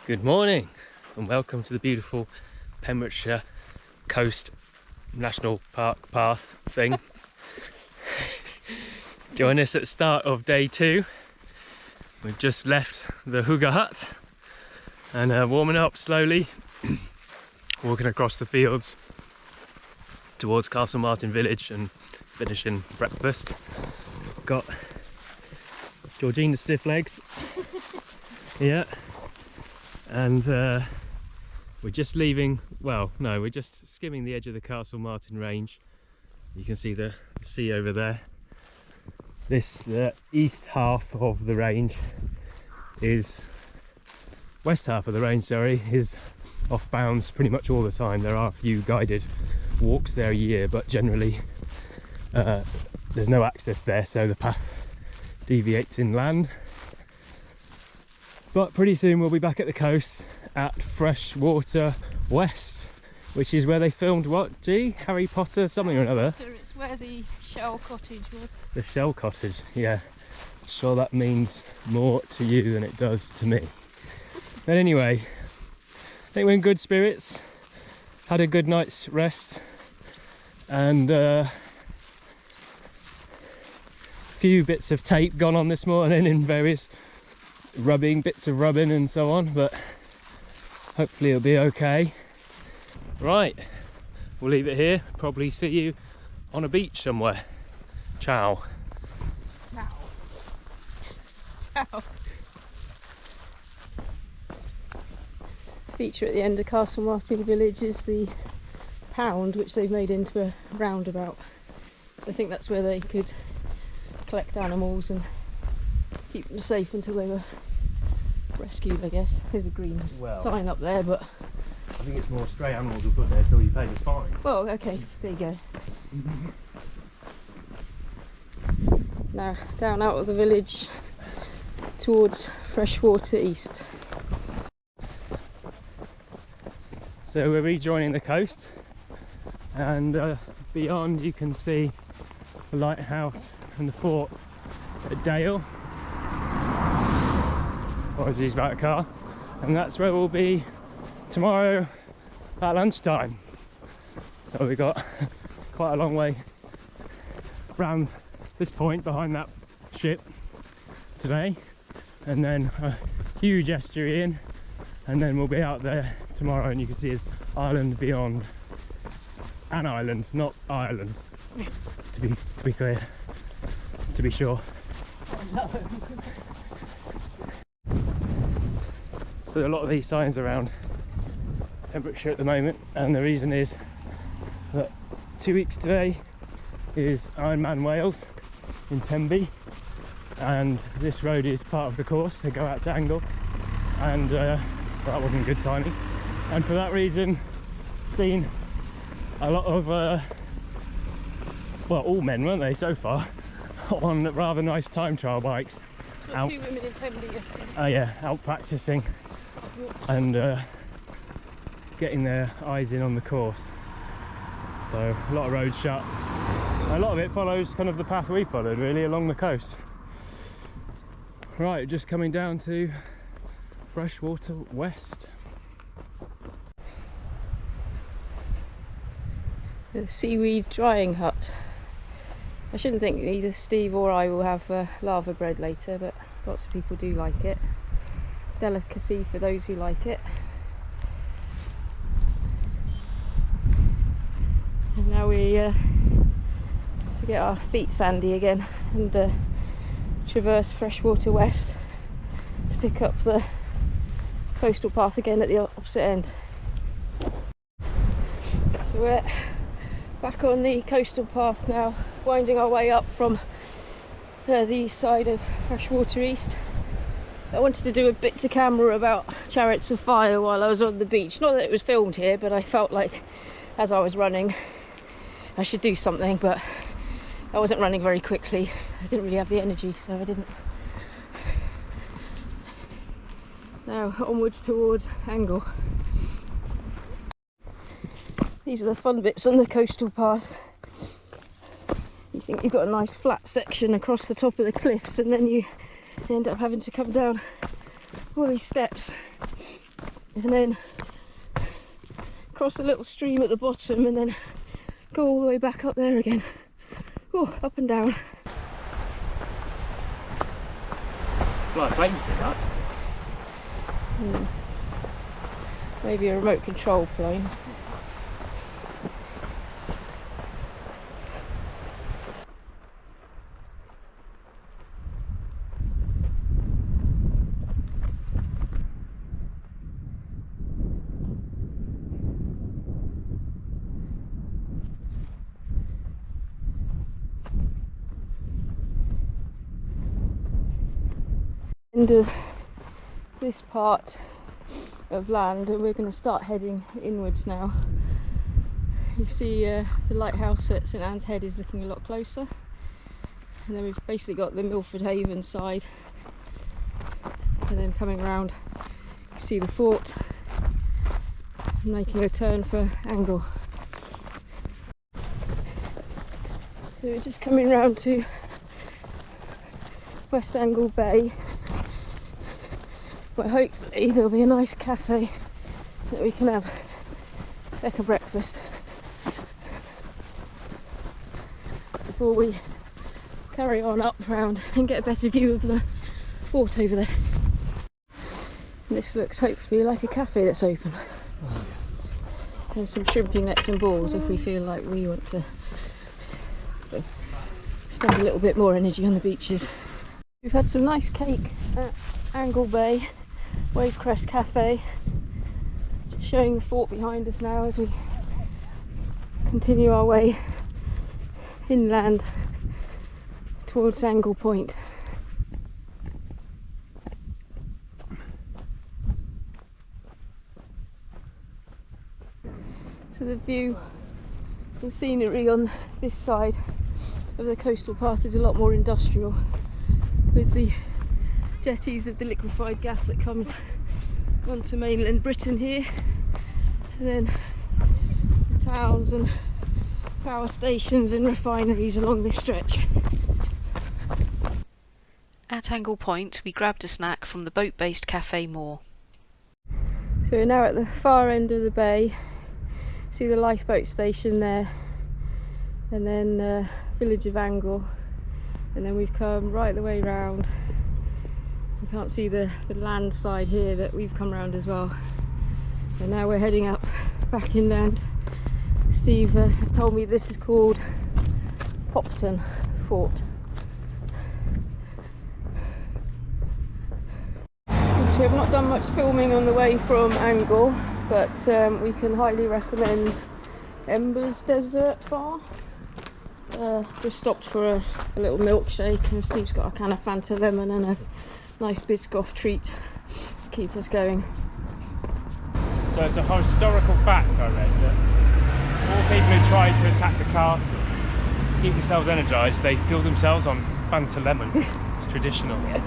Good morning and welcome to the beautiful Pembrokeshire Coast National Park Path thing. Join us at the start of day 2. We've just left the Hygge Hut and warming up slowly, walking across the fields towards Castlemartin village and finishing breakfast. Got Georgina stiff legs. Yeah. And we're just leaving, well no, we're just skimming the edge of the Castlemartin range. You can see the sea over there. This east half of the range is, west half of the range, sorry, is off bounds pretty much all the time. There are a few guided walks there a year, but generally there's no access there, so the path deviates inland. But pretty soon we'll be back at the coast at Freshwater West, which is where they filmed what, G? Harry Potter something or another? It's where the shell cottage was. The shell cottage, yeah. Sure that means more to you than it does to me. But anyway, I think we're in good spirits. Had a good night's rest and a few bits of tape gone on this morning in various bits of rubbing and so on, but hopefully it'll be okay. Right, we'll leave it here. Probably see you on a beach somewhere. Ciao. Ciao. Ciao. Feature at the end of Castlemartin village is the pound, which they've made into a roundabout. So I think that's where they could collect animals and keep them safe until they were rescued, I guess. There's a green sign up there, but I think it's more stray animals will put there till you pay the fine. Well, okay, there you go. Now down out of the village towards Freshwater East. So we're rejoining the coast, and beyond you can see the lighthouse and the fort at Dale. Apologies about the car. And that's where we'll be tomorrow at lunchtime. So we got quite a long way round this point behind that ship today, and then a huge estuary in, and then we'll be out there tomorrow and you can see an island beyond. An island, not Ireland, to be clear, to be sure. So there are a lot of these signs around Pembrokeshire at the moment, and the reason is that 2 weeks today is Ironman Wales in Tenby, and this road is part of the course to go out to Angle, and well, that wasn't good timing, and for that reason seen a lot of well, all men, weren't they so far, on rather nice time trial bikes. Saw 2 women in Tenby yesterday. Oh yeah, out practicing and getting their eyes in on the course. So a lot of roads shut. A lot of it follows kind of the path we followed, really, along the coast. Right, just coming down to Freshwater West. The seaweed drying hut. I shouldn't think either Steve or I will have lava bread later, but lots of people do like it. Delicacy for those who like it. And now we to get our feet sandy again and traverse Freshwater West to pick up the coastal path again at the opposite end. So we're back on the coastal path now, winding our way up from the east side of Freshwater East. I wanted to do a bit to camera about Chariots of Fire while I was on the beach. Not that it was filmed here, but I felt like as I was running I should do something, but I wasn't running very quickly. I didn't really have the energy, so I didn't. Now onwards towards Angle. These are the fun bits on the coastal path. You think you've got a nice flat section across the top of the cliffs, and then you end up having to come down all these steps. and then cross a little stream at the bottom and then go all the way back up there again. Oh, up and down. Fly a plane through that. Maybe a remote control plane. End of this part of land, and we're going to start heading inwards now. You see the lighthouse at St Anne's Head is looking a lot closer, and then we've basically got the Milford Haven side, and then coming around you see the fort and making a turn for Angle. So we're just coming round to West Angle Bay, where hopefully there'll be a nice cafe that we can have a second breakfast before we carry on up round and get a better view of the fort over there. And this looks hopefully like a cafe that's open. And some shrimping nets and balls if we feel like we want to spend a little bit more energy on the beaches. We've had some nice cake at Angle Bay Wavecrest Cafe, just showing the fort behind us now as we continue our way inland towards Angle Point. So the view, the scenery on this side of the coastal path is a lot more industrial, with the jetties of the liquefied gas that comes onto mainland Britain here, and then towns and power stations and refineries along this stretch. At Angle Point we grabbed a snack from the boat-based Cafe Moor. So we're now at the far end of the bay. See the lifeboat station there, and then village of Angle, and then we've come right the way round. We can't see the land side here that we've come round as well. And now we're heading up back inland. Steve has told me this is called Popton Fort. Actually, I've not done much filming on the way from Angle, but we can highly recommend Ember's Dessert Bar. Just stopped for a little milkshake, and Steve's got a can of Fanta Lemon and a nice Biscoff treat to keep us going. So it's a historical fact, I read, that all people who tried to attack the castle to keep themselves energised, they fueled themselves on Fanta Lemon. It's traditional. Yeah.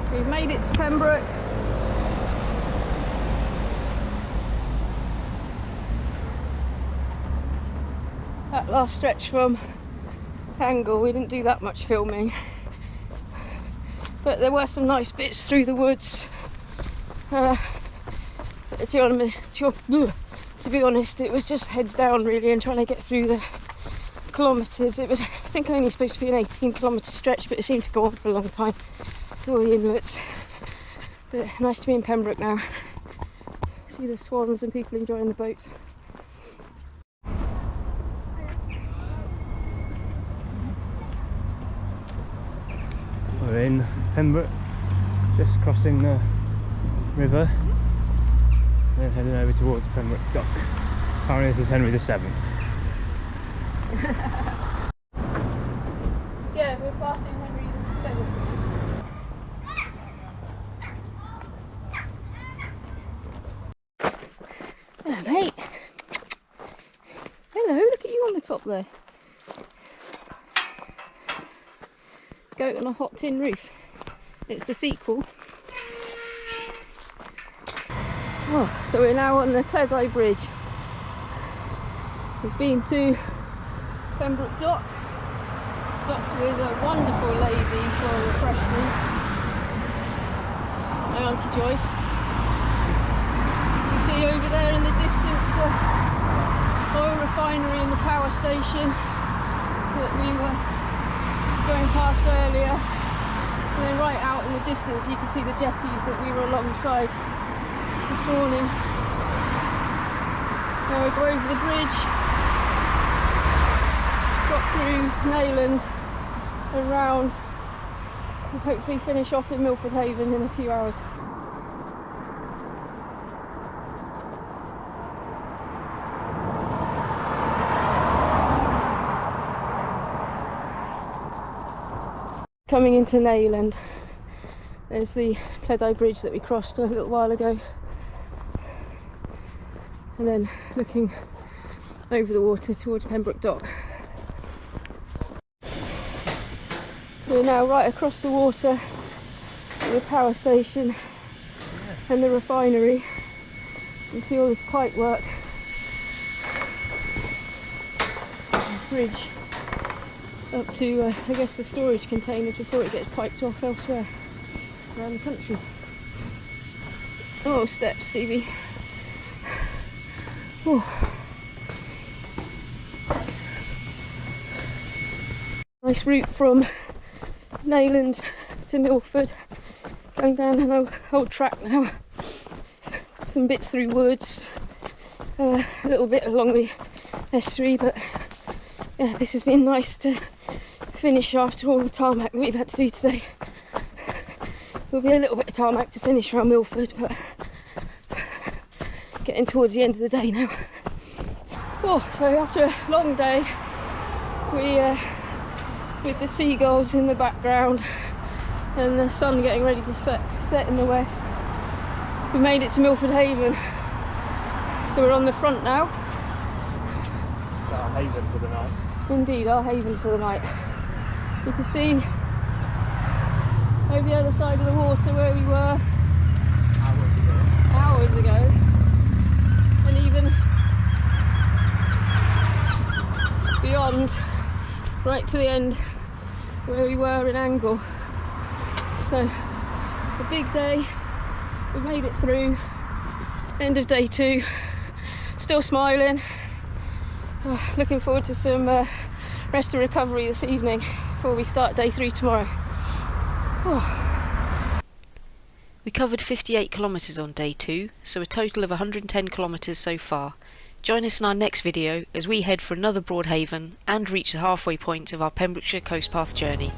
So we've made it to Pembroke. That last stretch from Angle, we didn't do that much filming, but there were some nice bits through the woods. To be honest, it was just heads down really, and trying to get through the kilometres. It was, I think, only supposed to be an 18-kilometre stretch, but it seemed to go on for a long time with all the inlets. But nice to be in Pembroke now. See the swans and people enjoying the boats. We're in Pembroke, just crossing the river, and then heading over towards Pembroke Dock. Apparently this is Henry VII. Yeah, we're passing Henry VII. Hello, mate. Hello, look at you on the top there. Goat on a hot tin roof. It's the sequel. Oh, so we're now on the Cleddau Bridge. We've been to Pembroke Dock, stopped with a wonderful lady for refreshments, my Auntie Joyce, see over there in the distance the oil refinery and the power station that we were going past earlier. And then right out in the distance you can see the jetties that we were alongside this morning. Now we go over the bridge, got through Neyland and round, and hopefully finish off in Milford Haven in a few hours. Coming into Neyland, there's the Cleddau bridge that we crossed a little while ago, and then looking over the water towards Pembroke Dock. So we're now right across the water to the power station and the refinery. You can see all this pipe work. Bridge up to, I guess, the storage containers before it gets piped off elsewhere around the country. Oh, steps, Stevie. Oh. Nice route from Neyland to Milford, going down an old track now. Some bits through woods, a little bit along the estuary, but yeah, this has been nice to finish after all the tarmac that we've had to do today. There'll be a little bit of tarmac to finish around Milford, but getting towards the end of the day now. Oh, so after a long day, we with the seagulls in the background and the sun getting ready to set in the west, we made it to Milford Haven. So we're on the front now. Our haven for the night. Indeed, our haven for the night. You can see over the other side of the water where we were hours ago, and even beyond, right to the end where we were in Angle. So a big day, we've made it through. End of day 2, still smiling. Looking forward to some rest and recovery this evening before we start day 3 tomorrow. We covered 58 kilometres on day 2, so a total of 110 kilometres so far. Join us in our next video as we head for another Broad Haven and reach the halfway point of our Pembrokeshire Coast Path journey.